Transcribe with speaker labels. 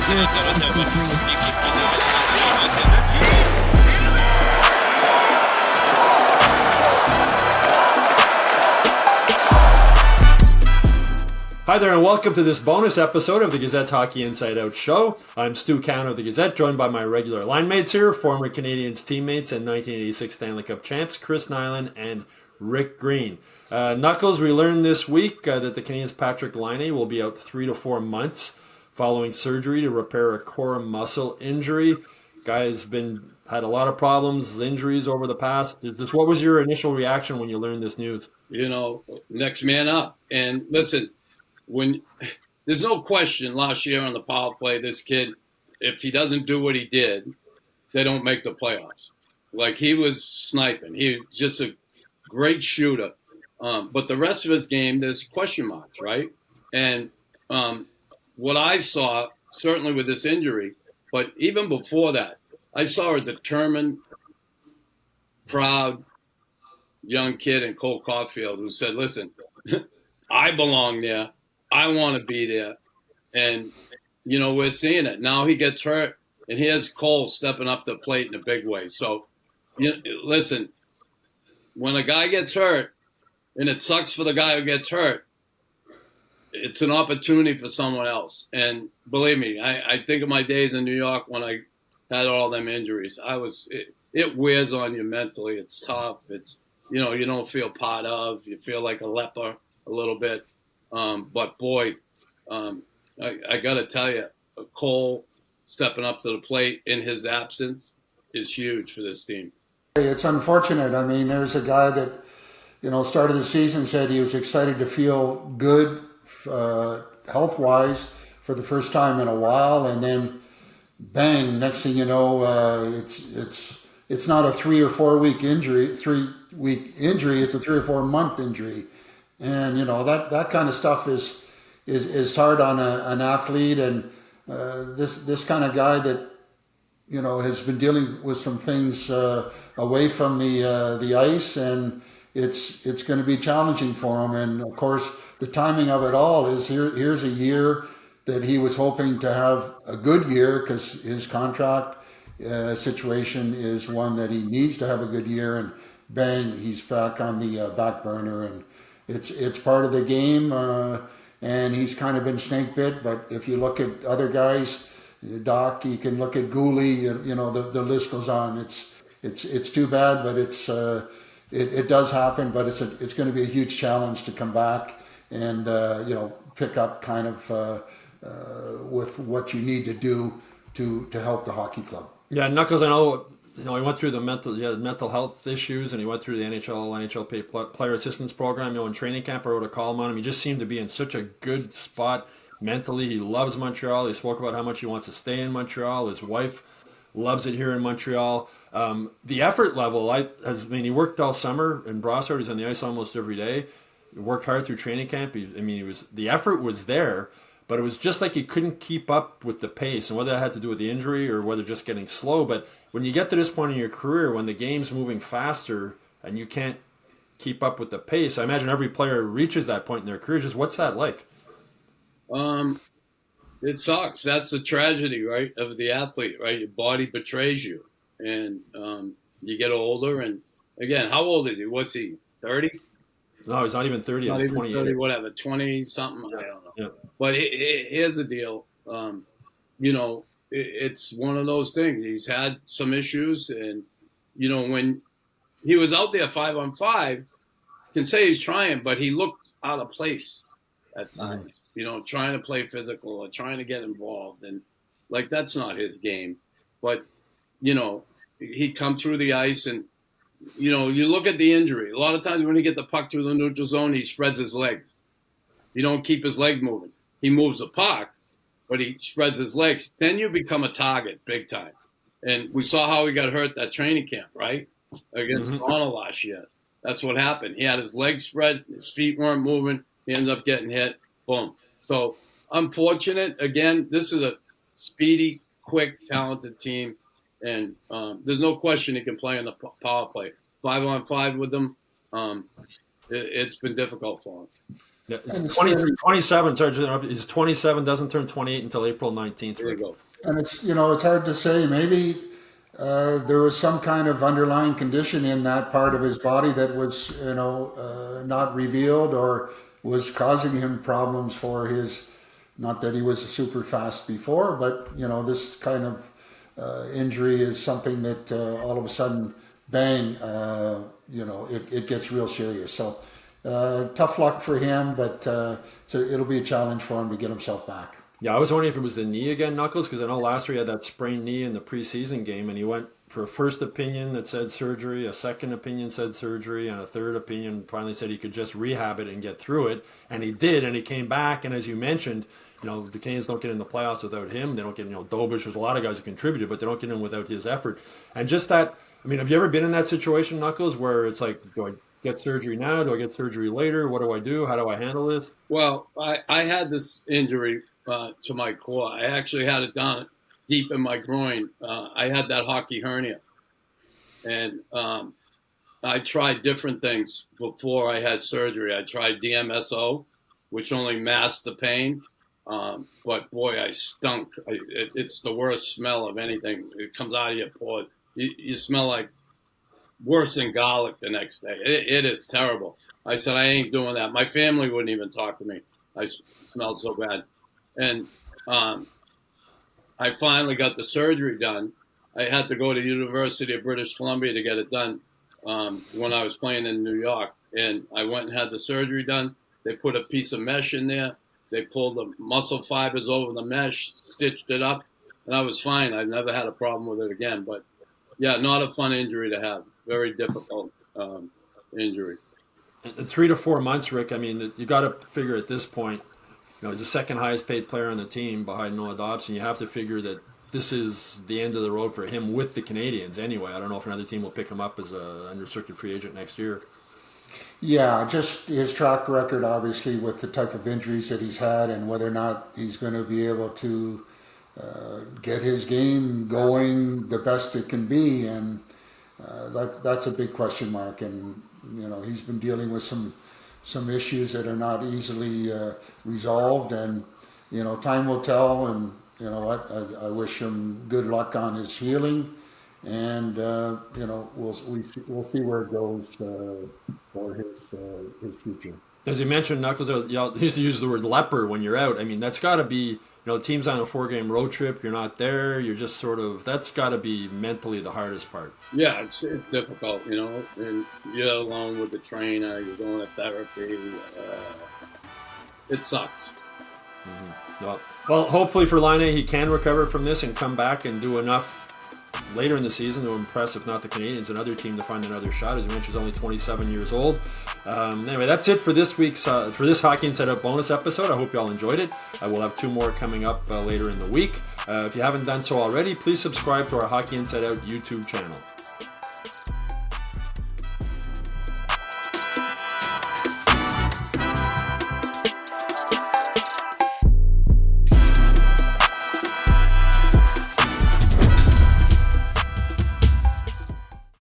Speaker 1: Hi there and welcome to this bonus episode of the Gazette's Hockey Inside Out show. I'm Stu Cowan of the Gazette, joined by my regular line mates here, former Canadiens teammates and 1986 Stanley Cup champs, Chris Nilan and Rick Green. Knuckles, we learned this week that the Canadiens' Patrik Laine will be out 3 to 4 months following surgery to repair a core muscle injury. Guy's had a lot of problems, injuries over the past. What was your initial reaction when you learned this news?
Speaker 2: Next man up. And listen, there's no question last year on the power play, this kid, if he doesn't do what he did, they don't make the playoffs. Like, he was sniping. He was just a great shooter. But the rest of his game, there's question marks, right? And what I saw, certainly with this injury, but even before that, I saw a determined, proud young kid in Cole Caulfield who said, listen, I belong there. I want to be there. And, we're seeing it. Now he gets hurt, and here's Cole stepping up to the plate in a big way. So, listen, when a guy gets hurt, and it sucks for the guy who gets hurt, it's an opportunity for someone else. And believe me, I think of my days in New York when I had all them injuries. It wears on you mentally. It's tough. It's, you don't feel part of. You feel like a leper a little bit. But boy, I got to tell you, Cole stepping up to the plate in his absence is huge for this team.
Speaker 3: It's unfortunate. I mean, there's a guy that, started the season, said he was excited to feel good health-wise for the first time in a while, and then bang, next thing you know, it's not a 3 or 4 week injury, it's a 3 or 4 month injury. And that kind of stuff is hard on an athlete, and this kind of guy that has been dealing with some things away from the ice, and it's going to be challenging for him. And of course, the timing of it all is here's a year that he was hoping to have a good year because his contract situation is one that he needs to have a good year, and bang, he's back on the back burner. And it's part of the game, and he's kind of been snake bit. But if you look at other guys, Doc, you can look at Gooley. The list goes on. It's too bad, but it does happen. But it's going to be a huge challenge to come back and pick up kind of with what you need to do to help the hockey club.
Speaker 1: Yeah, Knuckles, I know. He went through the mental health issues, and he went through the NHLPA player assistance program. In training camp, I wrote a column on him. He just seemed to be in such a good spot mentally. He loves Montreal. He spoke about how much he wants to stay in Montreal. His wife loves it here in Montreal. The effort level, he worked all summer in Brossard. He's on the ice almost every day. He worked hard through training camp. The effort was there. But it was just like he couldn't keep up with the pace, and whether that had to do with the injury or whether just getting slow. But when you get to this point in your career, when the game's moving faster and you can't keep up with the pace, I imagine every player reaches that point in their career. Just what's that like?
Speaker 2: It sucks. That's the tragedy, right, of the athlete, right? Your body betrays you, and you get older. And again, how old is he? What's he? 30?
Speaker 1: No, he's not even 30. He's 28.
Speaker 2: 30, whatever, 20 something. I don't know.
Speaker 1: Yeah.
Speaker 2: But here's the deal. It's one of those things. He's had some issues, and when he was out there 5-on-5, can say he's trying, but he looked out of place at times. Trying to play physical or trying to get involved, and that's not his game. But he'd come through the ice, and you look at the injury. A lot of times when he get the puck through the neutral zone, he spreads his legs. You don't keep his leg moving. He moves the puck, but he spreads his legs. Then you become a target big time. And we saw how he got hurt that training camp, right? Against Toronto last year. That's what happened. He had his legs spread. His feet weren't moving. He ended up getting hit. Boom. So unfortunate. Again, this is a speedy, quick, talented team. And there's no question he can play in the power play. 5-on-5 with them, it's been difficult for him.
Speaker 1: Yeah, it's 27. Sorry, he's 27. Doesn't turn 28 until April 19th.
Speaker 2: There you go.
Speaker 3: And it's it's hard to say. Maybe there was some kind of underlying condition in that part of his body that was not revealed or was causing him problems for his. Not that he was super fast before, but this kind of injury is something that all of a sudden, bang, it gets real serious. So tough luck for him, but so it'll be a challenge for him to get himself back.
Speaker 1: Yeah, I was wondering if it was the knee again, Knuckles, because I know last year he had that sprained knee in the preseason game, and he went for a first opinion that said surgery, a second opinion said surgery, and a third opinion finally said he could just rehab it and get through it. And he did, and he came back, and as you mentioned, the Canadiens don't get in the playoffs without him. They don't get, Dobish, there's a lot of guys who contributed, but they don't get in without his effort. And just that, have you ever been in that situation, Knuckles, where it's like, do I get surgery now? Do I get surgery later? What do I do? How do I handle this?
Speaker 2: Well, I had this injury to my core. I actually had it down deep in my groin. I had that hockey hernia. And I tried different things before I had surgery. I tried DMSO, which only masked the pain. But boy, I stunk. It's the worst smell of anything. It comes out of your pores. You smell like worse than garlic the next day. It is terrible. I said, I ain't doing that. My family wouldn't even talk to me. I smelled so bad. And I finally got the surgery done. I had to go to the University of British Columbia to get it done when I was playing in New York. And I went and had the surgery done. They put a piece of mesh in there. They pulled the muscle fibers over the mesh, stitched it up, and I was fine. I've never had a problem with it again. But, yeah, not a fun injury to have. Very difficult injury.
Speaker 1: In 3 to 4 months, Rick, you got to figure at this point, he's the second highest paid player on the team behind Noah Dobson. You have to figure that this is the end of the road for him with the Canadiens anyway. I don't know if another team will pick him up as an unrestricted free agent next year.
Speaker 3: Yeah, just his track record, obviously, with the type of injuries that he's had and whether or not he's going to be able to get his game going the best it can be. And that's a big question mark. And, he's been dealing with some issues that are not easily resolved. And, time will tell. And, I wish him good luck on his healing. And we'll see where it goes for his future.
Speaker 1: As you mentioned, Knuckles, you used to use the word leper when you're out. That's got to be, the team's on a 4-game road trip. You're not there. You're just that's got to be mentally the hardest part.
Speaker 2: Yeah, it's difficult, and you're alone with the trainer. You're going to therapy. It sucks.
Speaker 1: Mm-hmm. Well, hopefully for Laine, he can recover from this and come back and do enough later in the season to impress, if not the Canadiens, another team to find another shot. As you mentioned, he's only 27 years old. Anyway, that's it for this week's for this Hockey Inside Out bonus episode. I hope you all enjoyed it. We'll have 2 more coming up later in the week. If you haven't done so already, please subscribe to our Hockey Inside Out YouTube channel.